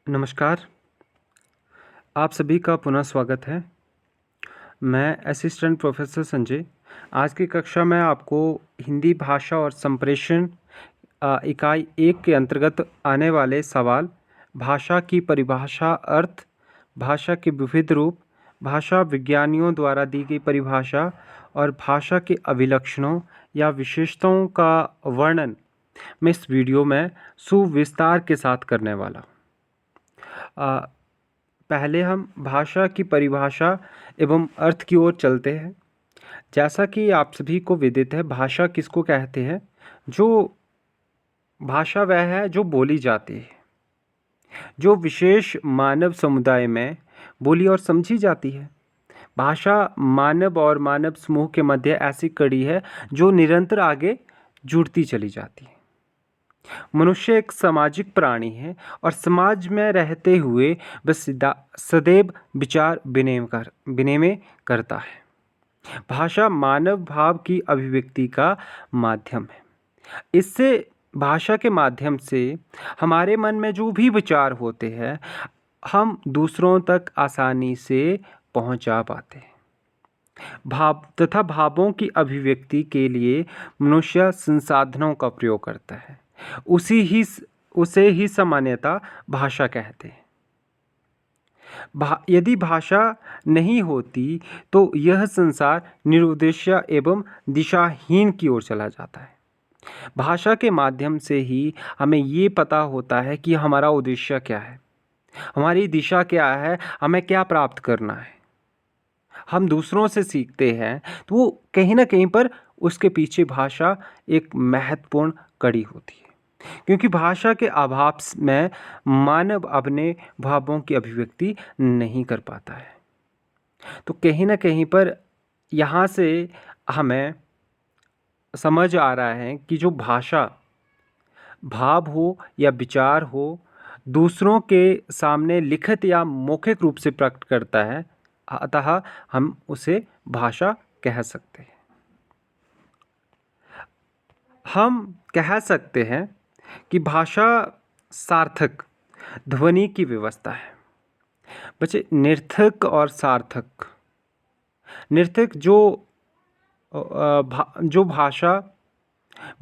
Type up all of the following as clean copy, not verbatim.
नमस्कार, आप सभी का पुनः स्वागत है। मैं असिस्टेंट प्रोफेसर संजय। आज की कक्षा में आपको हिंदी भाषा और संप्रेषण इकाई 1 के अंतर्गत आने वाले सवाल, भाषा की परिभाषा, अर्थ, भाषा के विविध रूप, भाषा विज्ञानियों द्वारा दी गई परिभाषा और भाषा के अभिलक्षणों या विशेषताओं का वर्णन मैं इस वीडियो में सुविस्तार के साथ करने वाला हूँ। पहले हम भाषा की परिभाषा एवं अर्थ की ओर चलते हैं। जैसा कि आप सभी को विदित है, भाषा किसको कहते हैं? जो भाषा वह है जो बोली जाती है, जो विशेष मानव समुदाय में बोली और समझी जाती है। भाषा मानव और मानव समूह के मध्य ऐसी कड़ी है जो निरंतर आगे जुड़ती चली जाती है। मनुष्य एक सामाजिक प्राणी है और समाज में रहते हुए वह सदैव विचार विनिमय करता है। भाषा मानव भाव की अभिव्यक्ति का माध्यम है। इससे भाषा के माध्यम से हमारे मन में जो भी विचार होते हैं, हम दूसरों तक आसानी से पहुंचा पाते हैं। भावों की अभिव्यक्ति के लिए मनुष्य संसाधनों का प्रयोग करता है। उसे ही सामान्यतः भाषा कहते हैं। यदि भाषा नहीं होती तो यह संसार निरुद्देश्य एवं दिशाहीन की ओर चला जाता है। भाषा के माध्यम से ही हमें ये पता होता है कि हमारा उद्देश्य क्या है, हमारी दिशा क्या है, हमें क्या प्राप्त करना है। हम दूसरों से सीखते हैं तो वो कहीं ना कहीं पर उसके पीछे भाषा एक महत्वपूर्ण कड़ी होती है, क्योंकि भाषा के अभाव में मानव अपने भावों की अभिव्यक्ति नहीं कर पाता है। तो कहीं ना कहीं पर यहाँ से हमें समझ आ रहा है कि जो भाषा भाव हो या विचार हो, दूसरों के सामने लिखित या मौखिक रूप से प्रकट करता है, अतः हम उसे भाषा कह सकते हैं। हम कह सकते हैं कि भाषा सार्थक ध्वनि की व्यवस्था है। बच्चे, निर्थक और सार्थक। निर्थक जो भाषा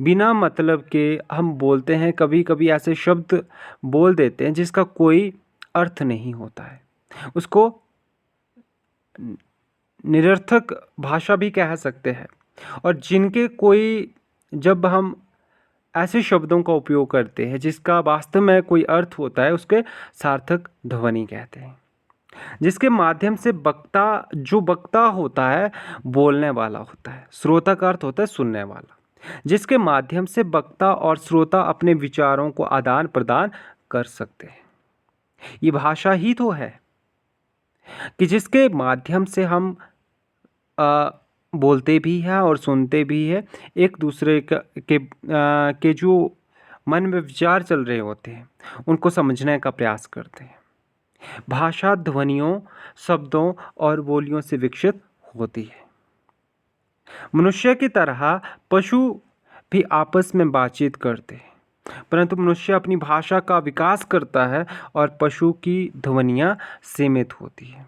बिना मतलब के हम बोलते हैं, कभी कभी ऐसे शब्द बोल देते हैं जिसका कोई अर्थ नहीं होता है, उसको निरर्थक भाषा भी कह सकते हैं। और जब हम ऐसे शब्दों का उपयोग करते हैं जिसका वास्तव में कोई अर्थ होता है, उसके सार्थक ध्वनि कहते हैं। जिसके माध्यम से वक्ता होता है, बोलने वाला होता है। श्रोता का अर्थ होता है सुनने वाला। जिसके माध्यम से वक्ता और श्रोता अपने विचारों को आदान प्रदान कर सकते हैं। ये भाषा ही तो है कि जिसके माध्यम से हम बोलते भी हैं और सुनते भी हैं। एक दूसरे के जो मन में विचार चल रहे होते हैं, उनको समझने का प्रयास करते हैं। भाषा ध्वनियों, शब्दों और बोलियों से विकसित होती है। मनुष्य की तरह पशु भी आपस में बातचीत करते हैं, परंतु मनुष्य अपनी भाषा का विकास करता है और पशु की ध्वनियाँ सीमित होती हैं।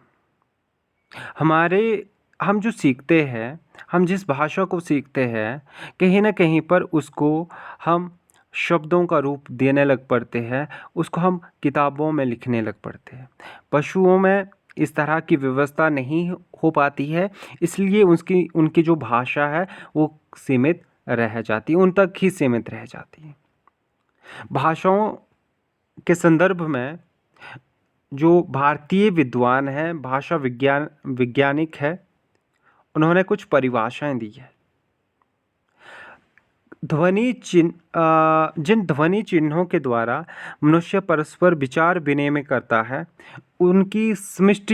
हम जो सीखते हैं, हम जिस भाषा को सीखते हैं, कहीं ना कहीं पर उसको हम शब्दों का रूप देने लग पड़ते हैं, उसको हम किताबों में लिखने लग पड़ते हैं। पशुओं में इस तरह की व्यवस्था नहीं हो पाती है, इसलिए उनकी जो भाषा है वो सीमित रह जाती है, उन तक ही सीमित रह जाती है। भाषाओं के संदर्भ में जो भारतीय विद्वान हैं, भाषा वैज्ञानिक है, उन्होंने कुछ परिभाषाएं दी है। जिन ध्वनि चिन्हों के द्वारा मनुष्य परस्पर विचार विनिमय करता है, उनकी स्मिष्ट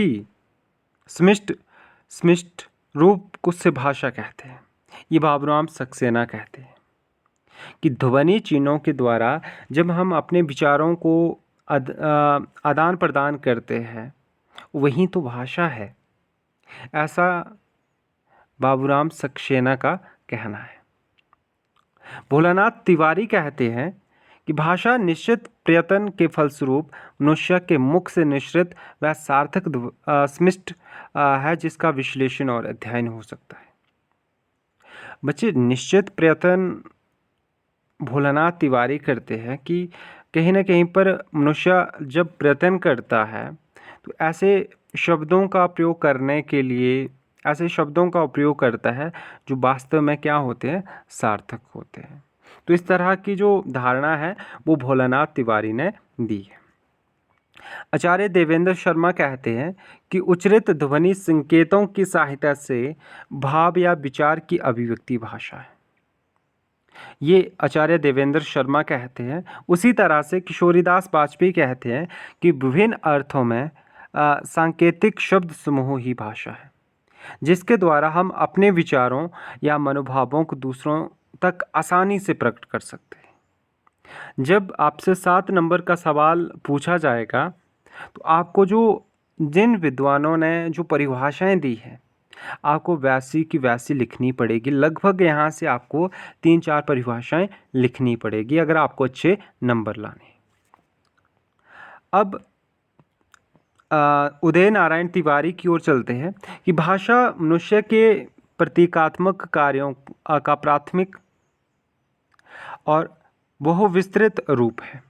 रूप को से भाषा कहते हैं। ये बाबूराम सक्सेना कहते हैं कि ध्वनि चिन्हों के द्वारा जब हम अपने विचारों को आदान प्रदान करते हैं, वही तो भाषा है। ऐसा बाबूराम सक्सेना का कहना है। भोलानाथ तिवारी कहते हैं कि भाषा निश्चित प्रयत्न के फलस्वरूप मनुष्य के मुख से निश्रित व सार्थक स्मिष्ट है, जिसका विश्लेषण और अध्ययन हो सकता है। बच्चे, निश्चित प्रयत्न भोलानाथ तिवारी करते हैं कि कहीं ना कहीं पर मनुष्य जब प्रयत्न करता है तो ऐसे शब्दों का प्रयोग करने के लिए ऐसे शब्दों का उपयोग करता है जो वास्तव में क्या होते हैं, सार्थक होते हैं। तो इस तरह की जो धारणा है वो भोलानाथ तिवारी ने दी है। आचार्य देवेंद्र शर्मा कहते हैं कि उच्चरित ध्वनि संकेतों की सहायता से भाव या विचार की अभिव्यक्ति भाषा है। ये आचार्य देवेंद्र शर्मा कहते हैं। उसी तरह से किशोरीदास वाजपेयी कहते हैं कि विभिन्न अर्थों में सांकेतिक शब्द समूह ही भाषा है, जिसके द्वारा हम अपने विचारों या मनोभावों को दूसरों तक आसानी से प्रकट कर सकते हैं। जब आपसे 7 नंबर का सवाल पूछा जाएगा तो आपको जिन विद्वानों ने जो परिभाषाएं दी हैं आपको वैसी की वैसी लिखनी पड़ेगी। लगभग यहाँ से आपको 3-4 परिभाषाएं लिखनी पड़ेगी अगर आपको अच्छे नंबर लाने। अब उदय नारायण तिवारी की ओर चलते हैं कि भाषा मनुष्य के प्रतीकात्मक कार्यों का प्राथमिक और बहु विस्तृत रूप है।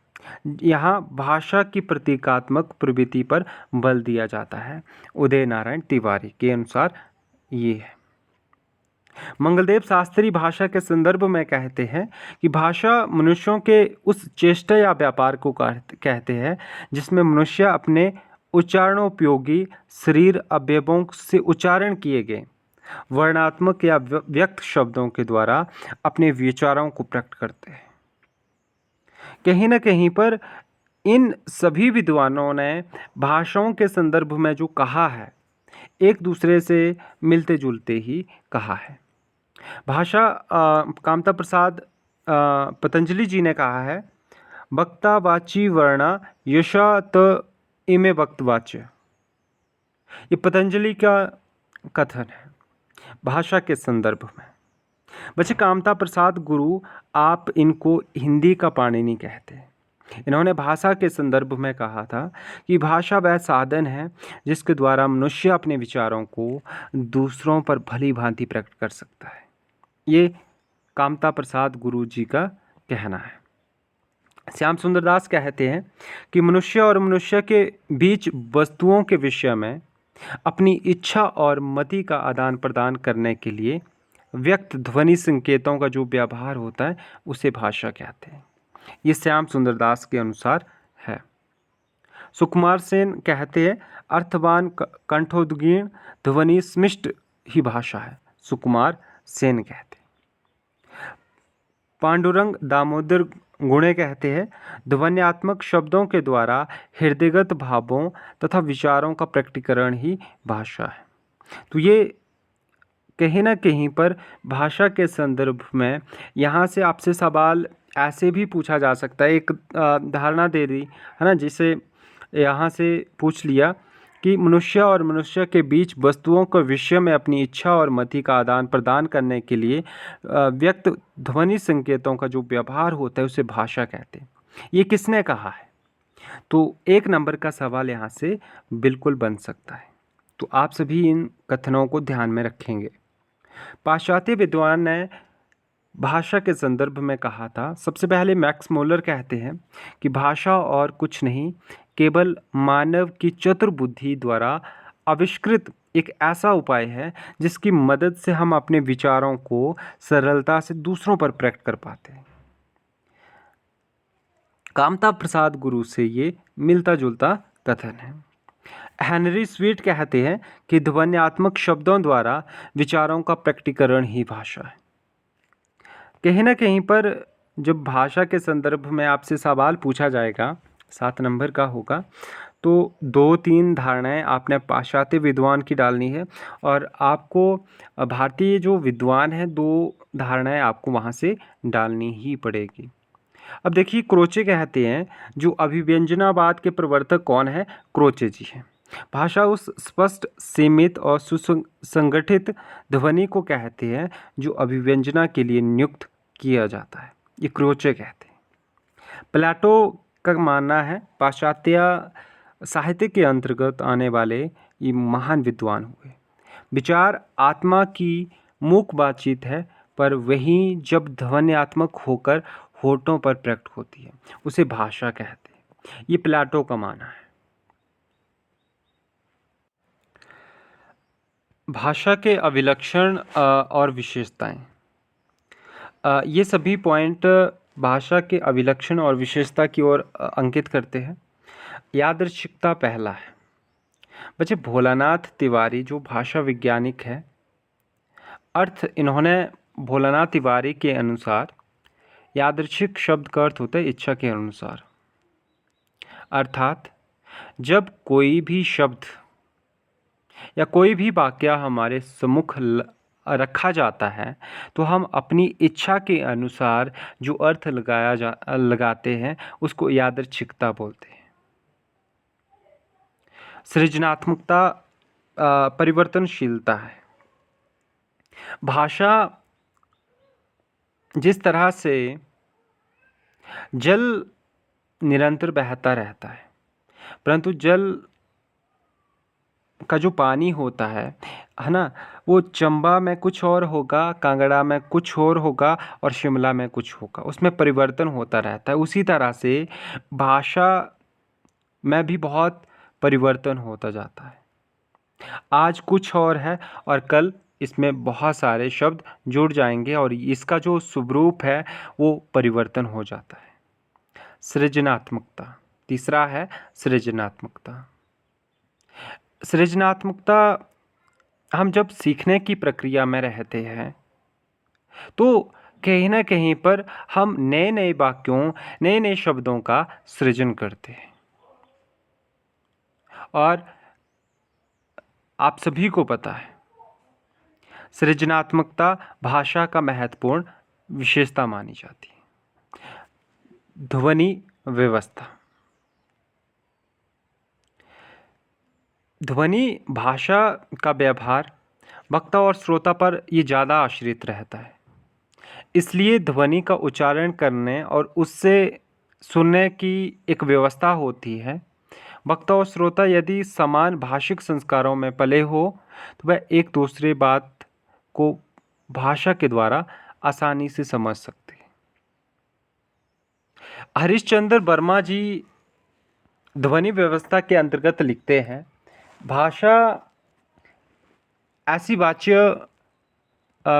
यहाँ भाषा की प्रतीकात्मक प्रवृत्ति पर बल दिया जाता है। उदय नारायण तिवारी के अनुसार ये है। मंगलदेव शास्त्री भाषा के संदर्भ में कहते हैं कि भाषा मनुष्यों के उस चेष्टा या व्यापार को कहते हैं जिसमें मनुष्य अपने उच्चारणोपयोगी शरीर अवयवों से उच्चारण किए गए वर्णात्मक या व्यक्त शब्दों के द्वारा अपने विचारों को प्रकट करते हैं। कहीं न कहीं पर इन सभी विद्वानों ने भाषाओं के संदर्भ में जो कहा है एक दूसरे से मिलते जुलते ही कहा है। भाषा कामता प्रसाद पतंजलि जी ने कहा है, वक्ता वाची वर्णा यशा त इमे वक्तवाच्य। ये पतंजलि का कथन है भाषा के संदर्भ में। बच्चे, कामता प्रसाद गुरु आप इनको हिंदी का पाणिनि कहते हैं। इन्होंने भाषा के संदर्भ में कहा था कि भाषा वह साधन है जिसके द्वारा मनुष्य अपने विचारों को दूसरों पर भली भांति प्रकट कर सकता है। ये कामता प्रसाद गुरु जी का कहना है। श्याम सुंदर दास कहते हैं कि मनुष्य और मनुष्य के बीच वस्तुओं के विषय में अपनी इच्छा और मति का आदान प्रदान करने के लिए व्यक्त ध्वनि संकेतों का जो व्यवहार होता है उसे भाषा कहते हैं। ये श्याम सुंदर दास के अनुसार है। सुकुमार सेन कहते हैं अर्थवान कंठोद्गीर्ण ध्वनि स्मिष्ट ही भाषा है। सुकुमार सेन कहते हैं। पांडुरंग दामोदर गुणे कहते हैं ध्वन्यात्मक शब्दों के द्वारा हृदयगत भावों तथा विचारों का प्रकटीकरण ही भाषा है। तो ये कहीं ना कहीं पर भाषा के संदर्भ में यहाँ से आपसे सवाल ऐसे भी पूछा जा सकता है। एक धारणा दे दी है ना, जिसे यहाँ से पूछ लिया कि मनुष्य और मनुष्य के बीच वस्तुओं के विषय में अपनी इच्छा और मति का आदान प्रदान करने के लिए व्यक्त ध्वनि संकेतों का जो व्यवहार होता है उसे भाषा कहते हैं। ये किसने कहा है? तो 1 नंबर का सवाल यहाँ से बिल्कुल बन सकता है। तो आप सभी इन कथनों को ध्यान में रखेंगे। पाश्चात्य विद्वान ने भाषा के संदर्भ में कहा था, सबसे पहले मैक्स मुलर कहते हैं कि भाषा और कुछ नहीं, केवल मानव की चतुर बुद्धि द्वारा आविष्कृत एक ऐसा उपाय है जिसकी मदद से हम अपने विचारों को सरलता से दूसरों पर प्रकट कर पाते हैं। कामता प्रसाद गुरु से ये मिलता जुलता कथन है। हेनरी स्वीट कहते हैं कि ध्वन्यात्मक शब्दों द्वारा विचारों का प्रकटीकरण ही भाषा है। कहीं ना कहीं पर जब भाषा के संदर्भ में आपसे सवाल पूछा जाएगा 7 नंबर का होगा तो 2-3 धारणाएं आपने पाश्चात्य विद्वान की डालनी है और आपको भारतीय जो विद्वान है 2 धारणाएं आपको वहाँ से डालनी ही पड़ेगी। अब देखिए, क्रोचे कहते हैं जो अभिव्यंजनावाद के प्रवर्तक कौन है? क्रोचे जी हैं। भाषा उस स्पष्ट, सीमित और सुसंगठित ध्वनि को कहते हैं जो अभिव्यंजना के लिए नियुक्त किया जाता है। ये क्रोचे कहते हैं। प्लेटो का मानना है पाश्चात्य साहित्य के अंतर्गत आने वाले ये महान विद्वान हुए। विचार आत्मा की मूक बातचीत है, पर वही जब ध्वन्यात्मक होकर होठों पर प्रकट होती है उसे भाषा कहते हैं। ये प्लेटो का मानना है। भाषा के अभिलक्षण और विशेषताएं। ये सभी पॉइंट भाषा के अभिलक्षण और विशेषता की ओर अंकित करते हैं। यादृच्छिकता पहला है। बच्चे, भोलानाथ तिवारी जो भाषा वैज्ञानिक है, अर्थ इन्होंने भोलानाथ तिवारी के अनुसार यादृच्छिक शब्द का अर्थ होता है इच्छा के अनुसार। अर्थात जब कोई भी शब्द या कोई भी वाक्य हमारे सम्मुख रखा जाता है तो हम अपनी इच्छा के अनुसार जो अर्थ लगाते हैं उसको यादृच्छिकता बोलते हैं। सृजनात्मकता परिवर्तनशीलता है। भाषा जिस तरह से जल निरंतर बहता रहता है, परंतु जल का जो पानी होता है ना, वो चंबा में कुछ और होगा, कांगड़ा में कुछ और होगा और शिमला में कुछ होगा, उसमें परिवर्तन होता रहता है। उसी तरह से भाषा में भी बहुत परिवर्तन होता जाता है। आज कुछ और है और कल इसमें बहुत सारे शब्द जुड़ जाएंगे और इसका जो स्वरूप है वो परिवर्तन हो जाता है। सृजनात्मकता तीसरा है। सृजनात्मकता सृजनात्मकता हम जब सीखने की प्रक्रिया में रहते हैं तो कहीं ना कहीं पर हम नए नए वाक्यों, नए नए शब्दों का सृजन करते हैं। और आप सभी को पता है सृजनात्मकता भाषा का महत्वपूर्ण विशेषता मानी जाती है। ध्वनि व्यवस्था। ध्वनि भाषा का व्यवहार वक्ता और श्रोता पर ये ज़्यादा आश्रित रहता है। इसलिए ध्वनि का उच्चारण करने और उससे सुनने की एक व्यवस्था होती है। वक्ता और श्रोता यदि समान भाषिक संस्कारों में पले हो तो वह एक दूसरे बात को भाषा के द्वारा आसानी से समझ सकते हैं। हरिश्चंद्र वर्मा जी ध्वनि व्यवस्था के अंतर्गत लिखते हैं, भाषा ऐसी वाच्य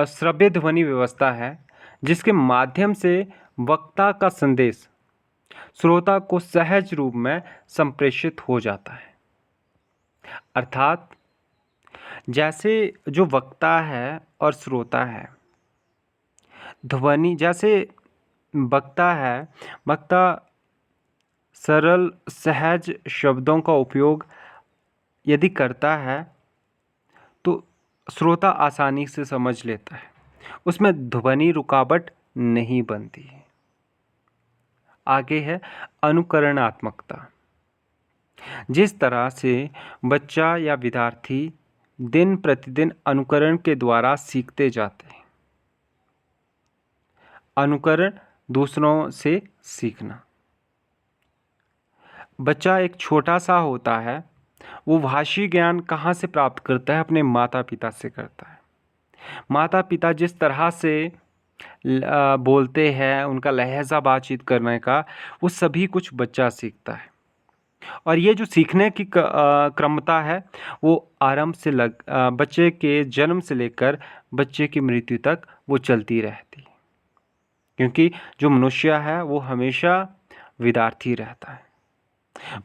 श्रव्य ध्वनि व्यवस्था है जिसके माध्यम से वक्ता का संदेश श्रोता को सहज रूप में संप्रेषित हो जाता है। अर्थात जैसे जो वक्ता है और श्रोता है, ध्वनि जैसे वक्ता है, वक्ता सरल सहज शब्दों का उपयोग यदि करता है तो श्रोता आसानी से समझ लेता है, उसमें ध्वनि रुकावट नहीं बनती है। आगे है अनुकरणात्मकता। जिस तरह से बच्चा या विद्यार्थी दिन प्रतिदिन अनुकरण के द्वारा सीखते जाते हैं। अनुकरण दूसरों से सीखना। बच्चा एक छोटा सा होता है, वो भाषी ज्ञान कहाँ से प्राप्त करता है? अपने माता पिता से करता है। माता पिता जिस तरह से बोलते हैं, उनका लहजा बातचीत करने का, वो सभी कुछ बच्चा सीखता है। और ये जो सीखने की क्रमता है वो आरंभ से बच्चे के जन्म से लेकर बच्चे की मृत्यु तक वो चलती रहती है, क्योंकि जो मनुष्य है वो हमेशा विद्यार्थी रहता है।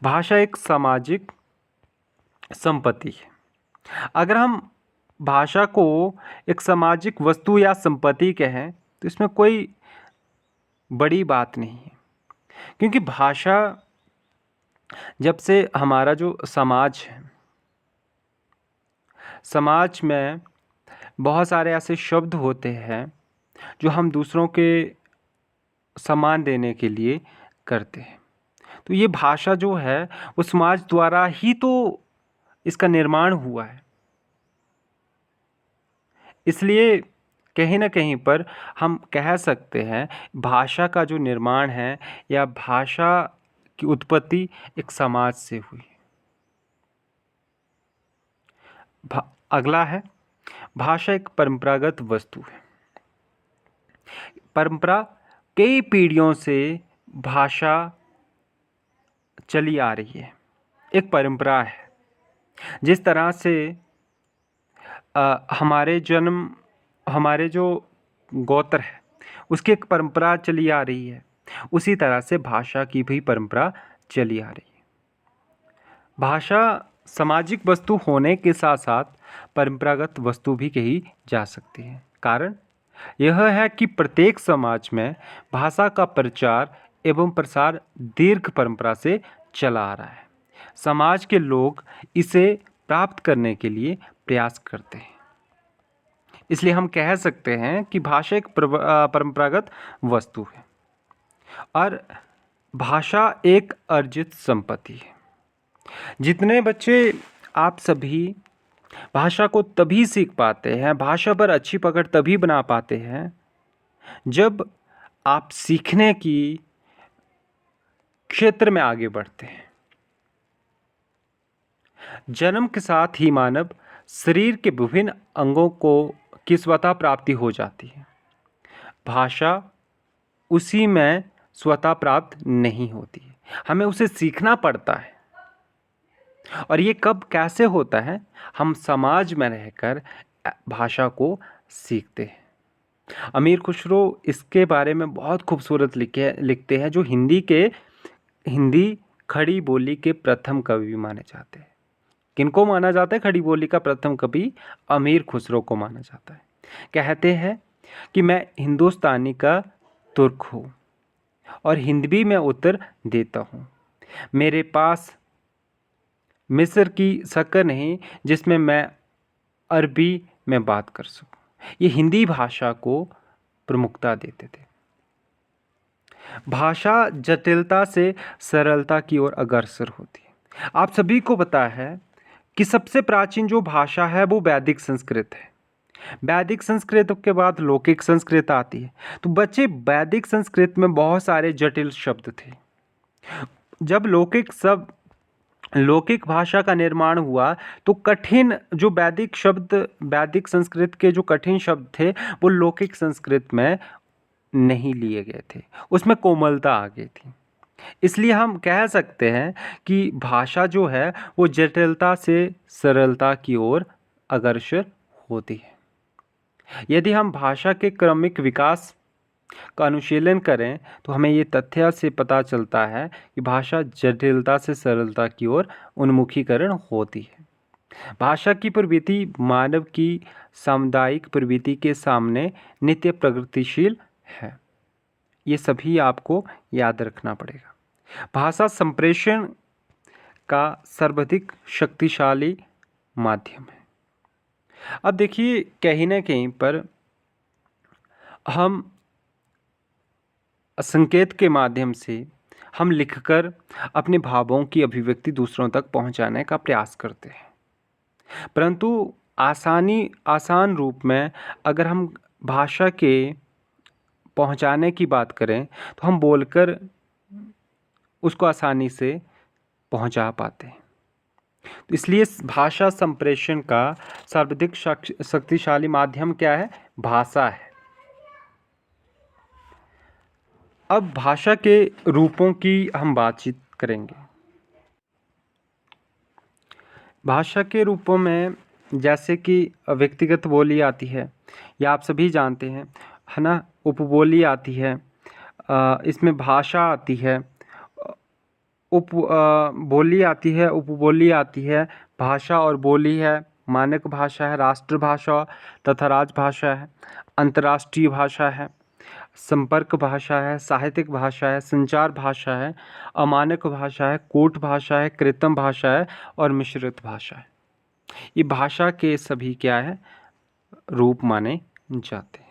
भाषा एक सामाजिक संपत्ति है। अगर हम भाषा को एक सामाजिक वस्तु या संपत्ति कहें तो इसमें कोई बड़ी बात नहीं है, क्योंकि भाषा जब से हमारा जो समाज है, समाज में बहुत सारे ऐसे शब्द होते हैं जो हम दूसरों के सम्मान देने के लिए करते हैं। तो ये भाषा जो है वो समाज द्वारा ही तो इसका निर्माण हुआ है। इसलिए कहीं न कहीं पर हम कह सकते हैं भाषा का जो निर्माण है या भाषा की उत्पत्ति एक समाज से हुई। अगला है, भाषा एक परंपरागत वस्तु है। परंपरा कई पीढ़ियों से भाषा चली आ रही है, एक परंपरा है। जिस तरह से हमारे जो गोत्र है उसकी एक परंपरा चली आ रही है, उसी तरह से भाषा की भी परंपरा चली आ रही है। भाषा सामाजिक वस्तु होने के साथ साथ परंपरागत वस्तु भी कही जा सकती है। कारण यह है कि प्रत्येक समाज में भाषा का प्रचार एवं प्रसार दीर्घ परंपरा से चला आ रहा है। समाज के लोग इसे प्राप्त करने के लिए प्रयास करते हैं। इसलिए हम कह सकते हैं कि भाषा एक परंपरागत वस्तु है और भाषा एक अर्जित संपत्ति है। जितने बच्चे आप सभी भाषा को तभी सीख पाते हैं, भाषा पर अच्छी पकड़ तभी बना पाते हैं जब आप सीखने की क्षेत्र में आगे बढ़ते हैं। जन्म के साथ ही मानव शरीर के विभिन्न अंगों की स्वतः प्राप्ति हो जाती है। भाषा उसी में स्वतः प्राप्त नहीं होती है, हमें उसे सीखना पड़ता है। और ये कब कैसे होता है? हम समाज में रहकर भाषा को सीखते हैं। अमीर खुसरो इसके बारे में बहुत खूबसूरत लिखते हैं, जो हिंदी खड़ी बोली के प्रथम कवि माने जाते हैं। किनको माना जाता है खड़ी बोली का प्रथम कवि? अमीर खुसरो को माना जाता है। कहते हैं कि मैं हिंदुस्तानी का तुर्क हूँ और हिंदवी में उत्तर देता हूँ। मेरे पास मिस्र की शक्कर नहीं जिसमें मैं अरबी में बात कर सकूं। ये हिंदी भाषा को प्रमुखता देते थे। भाषा जटिलता से सरलता की ओर अग्रसर होती है। आप सभी को पता है कि सबसे प्राचीन जो भाषा है वो वैदिक संस्कृत है। वैदिक संस्कृत के बाद लौकिक संस्कृत आती है। तो बच्चे, वैदिक संस्कृत में बहुत सारे जटिल शब्द थे। जब लौकिक भाषा का निर्माण हुआ तो कठिन जो वैदिक संस्कृत के जो कठिन शब्द थे वो लौकिक संस्कृत में नहीं लिए गए थे, उसमें कोमलता आ गई थी। इसलिए हम कह सकते हैं कि भाषा जो है वो जटिलता से सरलता की ओर अग्रसर होती है। यदि हम भाषा के क्रमिक विकास का अनुशीलन करें तो हमें ये तथ्य से पता चलता है कि भाषा जटिलता से सरलता की ओर उन्मुखीकरण होती है। भाषा की प्रवृत्ति मानव की सामुदायिक प्रवृत्ति के सामने नित्य प्रगतिशील है। ये सभी आपको याद रखना पड़ेगा। भाषा संप्रेषण का सर्वाधिक शक्तिशाली माध्यम है। अब देखिए, कहीं ना कहीं पर हम संकेत के माध्यम से हम लिखकर अपने भावों की अभिव्यक्ति दूसरों तक पहुंचाने का प्रयास करते हैं, परंतु आसान रूप में अगर हम भाषा के पहुंचाने की बात करें तो हम बोलकर उसको आसानी से पहुंचा पाते हैं। तो इसलिए भाषा संप्रेषण का सर्वाधिक शक्तिशाली माध्यम क्या है? भाषा है। अब भाषा के रूपों की हम बातचीत करेंगे। भाषा के रूपों में जैसे कि व्यक्तिगत बोली आती है, या आप सभी जानते हैं, है ना, उपबोली आती है, इसमें भाषा आती है, बोली आती है, उपबोली आती है, भाषा और बोली है, मानक भाषा है, राष्ट्रभाषा तथा राजभाषा है, अंतर्राष्ट्रीय भाषा है, संपर्क भाषा है, साहित्यिक भाषा है, संचार भाषा है, अमानक भाषा है, कूट भाषा है, कृत्रिम भाषा है और मिश्रित भाषा है। ये भाषा के सभी क्या है? रूप माने जाते हैं।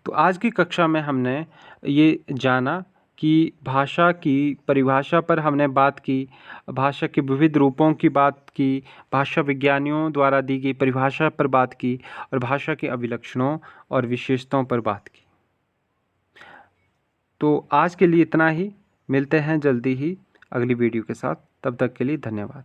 तो आज की कक्षा में हमने ये जाना कि भाषा की परिभाषा पर हमने बात की, भाषा के विविध रूपों की बात की, भाषा विज्ञानियों द्वारा दी गई परिभाषा पर बात की और भाषा के अभिलक्षणों और विशेषताओं पर बात की। तो आज के लिए इतना ही। मिलते हैं जल्दी ही अगली वीडियो के साथ। तब तक के लिए धन्यवाद।